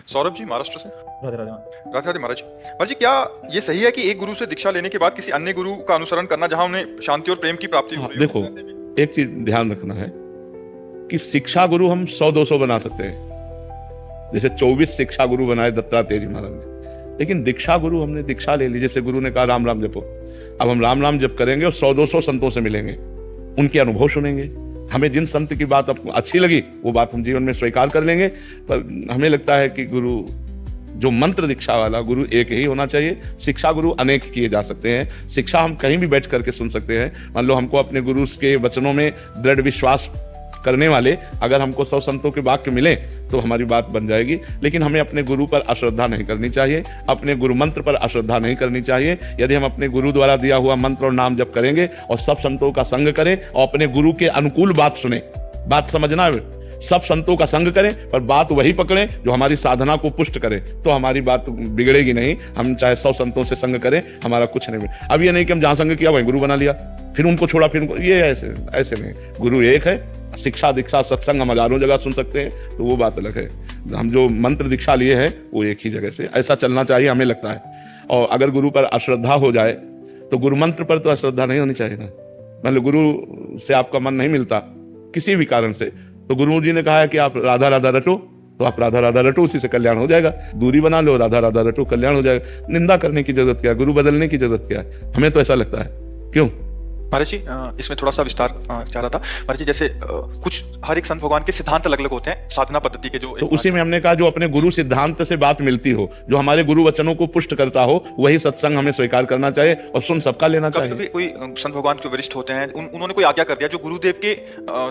सौरभ जी महाराष्ट्र से। राधे राधे। राधे राधे महाराज। महाराज जी, क्या ये सही है कि एक गुरु से दीक्षा लेने के बाद किसी अन्य गुरु का अनुसरण करना जहां उन्हें शांति और प्रेम की प्राप्ति हो रही है? देखो, एक चीज ध्यान रखना है कि शिक्षा गुरु हम 100-200 बना सकते हैं, जैसे 24 शिक्षा गुरु बनाए दत्तात्रेय जी महाराज ने, लेकिन दीक्षा गुरु हमने दीक्षा ले ली, जैसे गुरु ने कहा राम राम जपो। अब हम राम राम जप करेंगे और 100-200 संतों से मिलेंगे, उनके अनुभव सुनेंगे, हमें जिन संत की बात अच्छी लगी वो बात हम जीवन में स्वीकार कर लेंगे। पर हमें लगता है कि गुरु जो मंत्र दीक्षा वाला गुरु एक ही होना चाहिए। शिक्षा गुरु अनेक किए जा सकते हैं, शिक्षा हम कहीं भी बैठ करके सुन सकते हैं। मान लो हमको अपने गुरु के वचनों में दृढ़ विश्वास करने वाले अगर हमको 100 संतों के वाक्य मिले तो हमारी बात बन जाएगी, लेकिन हमें अपने गुरु पर अश्रद्धा नहीं करनी चाहिए, अपने गुरु मंत्र पर अश्रद्धा नहीं करनी चाहिए। यदि हम अपने गुरु द्वारा दिया हुआ मंत्र और नाम जप करेंगे और सब संतों का संग करें और अपने गुरु के अनुकूल बात सुने, बात समझना है, सब संतों का संग करें पर बात वही पकड़ें जो हमारी साधना को पुष्ट करे, तो हमारी बात बिगड़ेगी नहीं। हम चाहे 100 संतों से संग करें, हमारा कुछ नहीं बिगड़े। अब ये नहीं कि हम जहां संग किया वहीं गुरु बना लिया, फिर उनको छोड़ा, फिर ये ऐसे नहीं। गुरु एक है, शिक्षा दीक्षा सत्संग हम हजारों जगह सुन सकते हैं, तो वो बात अलग है। हम जो मंत्र दीक्षा लिए हैं वो एक ही जगह से, ऐसा चलना चाहिए हमें लगता है। और अगर गुरु पर अश्रद्धा हो जाए तो गुरु मंत्र पर तो अश्रद्धा नहीं होनी चाहिए ना। मतलब गुरु से आपका मन नहीं मिलता किसी भी कारण से, तो गुरु जी ने कहा है कि आप राधा राधा रटो, तो आप राधा राधा रटो, उसी से कल्याण हो जाएगा। दूरी बना लो, राधा राधा रटो, कल्याण हो जाएगा। निंदा करने की जरूरत क्या है, गुरु बदलने की जरूरत क्या है? हमें तो ऐसा लगता है। क्यों महाराज जी, इसमें थोड़ा सा विस्तार चाह रहा था। महाराज जी, जैसे कुछ हर एक संत भगवान के सिद्धांत अलग अलग होते हैं साधना पद्धति के, जो तो उसी में हमने कहा जो अपने गुरु सिद्धांत से बात मिलती हो, जो हमारे गुरु वचनों को पुष्ट करता हो, वही सत्संग हमें स्वीकार करना चाहिए और सुन सबका लेना चाहिए। कभी कोई संत भगवान जो वरिष्ठ होते हैं उन्होंने कोई आज्ञा कर दिया जो गुरुदेव के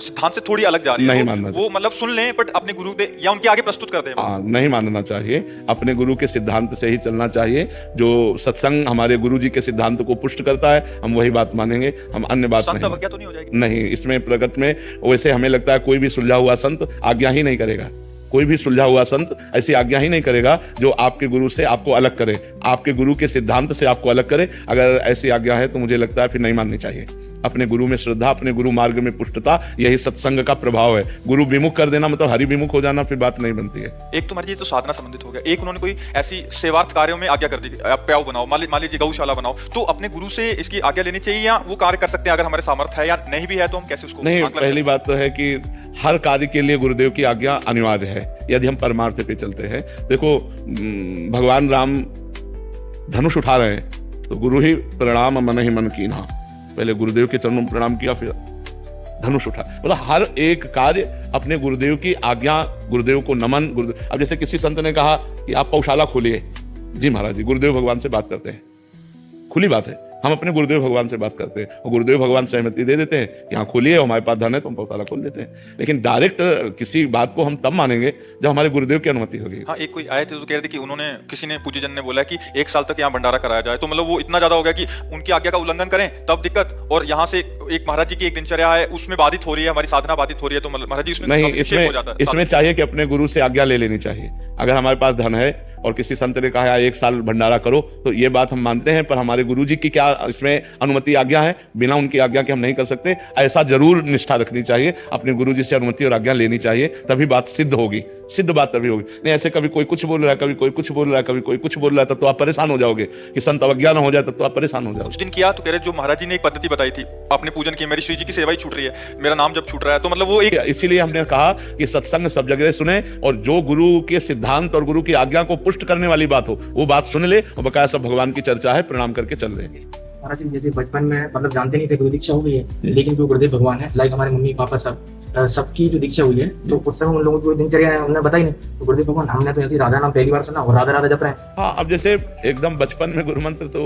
सिद्धांत से थोड़ी अलग जा रही है, नहीं मानना, वो मतलब सुन लें बट अपने गुरुदेव या उनके आगे प्रस्तुत कर दें। नहीं मानना चाहिए, अपने गुरु के सिद्धांत से ही चलना चाहिए। जो सत्संग हमारे गुरु जी के सिद्धांत को पुष्ट करता है, हम वही बात मानेंगे, हम अन्य बात नहीं। तो नहीं हो जाएगी? नहीं, इसमें प्रगट में वैसे हमें लगता है कोई भी सुलझा हुआ संत आज्ञा ही नहीं करेगा, कोई भी सुलझा हुआ संत ऐसी आज्ञा ही नहीं करेगा जो आपके गुरु से आपको अलग करे, आपके गुरु के सिद्धांत से आपको अलग करे। अगर ऐसी आज्ञा है तो मुझे लगता है फिर नहीं माननी चाहिए। अपने गुरु में श्रद्धा, अपने गुरु मार्ग में पुष्टता, यही सत्संग का प्रभाव है। गुरु विमुख कर देना मतलब हरि विमुख हो जाना, फिर बात नहीं बनती है। एक तो हमारी तो साधना संबंधित हो गया, एक उन्होंने कोई ऐसी सेवार्थ कार्यों में आज्ञा कर दी, आप प्याऊ बनाओ, मान लीजिए गौशाला बनाओ, तो अपने गुरु से इसकी आज्ञा लेनी चाहिए या वो कार्य कर सकते हैं अगर हमारे सामर्थ्य है, या नहीं भी है तो हम कैसे उसको? नहीं, पहली बात तो है कि हर कार्य के लिए गुरुदेव की आज्ञा अनिवार्य है यदि हम परमार्थ पे चलते हैं। देखो, भगवान राम धनुष उठा रहे हैं तो गुरु ही प्रणाम मन ही मन कीन्हा, पहले गुरुदेव के चरणों में प्रणाम किया फिर धनुष उठा। मतलब हर एक कार्य अपने गुरुदेव की आज्ञा, गुरुदेव को नमन। गुरुदेव, अब जैसे किसी संत ने कहा कि आप पौशाला खोलिए, जी महाराज जी, गुरुदेव भगवान से बात करते हैं, खुली बात है, हम अपने गुरुदेव भगवान से बात करते हैं और गुरुदेव भगवान सहमति दे देते हैं कि हाँ खोलिए, हमारे पास धन है तो हम पौशाला खोल देते हैं। लेकिन डायरेक्ट किसी बात को हम तब मानेंगे जब हमारे गुरुदेव की अनुमति होगी। हाँ, एक कोई आए थे तो कह रहे थे कि उन्होंने, किसी ने पूज्य जन ने बोला कि 1 साल तक यहाँ भंडारा कराया जाए, तो मतलब वो इतना ज्यादा हो गया कि उनकी आज्ञा का उल्लंघन करें तब दिक्कत, और यहाँ से एक महाराज जी की एक दिनचर्या है उसमें बाधित हो रही है, हमारी साधना बाधित हो रही है, तो महाराज जी इसमें नहीं, इसमें चाहिए कि अपने गुरु से आज्ञा ले लेनी चाहिए। अगर हमारे पास धन है और किसी संत ने कहा है 1 साल भंडारा करो, तो ये बात हम मानते हैं, पर हमारे गुरु जी की क्या इसमें अनुमति आज्ञा है? बिना उनकी आज्ञा के हम नहीं कर सकते। ऐसा जरूर निष्ठा रखनी चाहिए, अपने गुरु जी से अनुमति और आज्ञा लेनी चाहिए, तभी बात सिद्ध होगी, सिद्ध बात तभी होगी। नहीं ऐसे कभी कोई कुछ बोल रहा है, कभी कोई कुछ बोल रहा है, कभी कोई कुछ बोल रहा है, तब तो आप परेशान हो जाओगे कि संत अवज्ञा न हो जाए, तब तो आप परेशान हो जाओगे। उस दिन किया तो कह रहे जो महाराज जी ने एक पद्धति बताई थी, आपने पूजन की, मेरी श्री जी की सेवा ही छूट रही है, मेरा नाम जब छूट रहा है, तो मतलब वो एक, इसीलिए हमने कहा कि सत्संग सब जगह सुने और जो गुरु के सिद्धांत और गुरु की आज्ञा को पुष्ट करने वाली बात हो वो बात सुन ले, और बकाया सब भगवान की चर्चा है, प्रणाम करके चल रहे हैं। महाराज जी, जैसे बचपन में मतलब जानते नहीं थे, गुरु दीक्षा हो गई है, लेकिन जो गुरुदेव भगवान है, लाइक हमारे मम्मी पापा सबकी जो दीक्षा हुई है, तो उस समय उन लोगों की दिनचर्या है हमने बताई नहीं, तो गुरुदेव भगवान हमने तो ऐसी राधा नाम पहली बार सुना और राधा राधा जप रहे हैं। हाँ, अब जैसे एकदम बचपन में गुरु मंत्र तो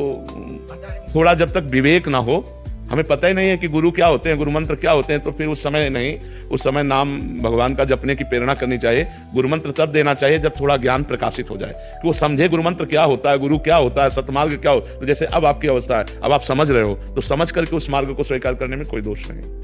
थोड़ा जब तक विवेक ना हो, हमें पता ही नहीं है कि गुरु क्या होते हैं, गुरु मंत्र क्या होते हैं, तो फिर उस समय नहीं, उस समय नाम भगवान का जपने की प्रेरणा करनी चाहिए। गुरु मंत्र तब देना चाहिए जब थोड़ा ज्ञान प्रकाशित हो जाए, कि वो समझे गुरु मंत्र क्या होता है, गुरु क्या होता है, सतमार्ग क्या हो। तो जैसे अब आपकी अवस्था है, अब आप समझ रहे हो, तो समझ करके उस मार्ग को स्वीकार करने में कोई दोष नहीं।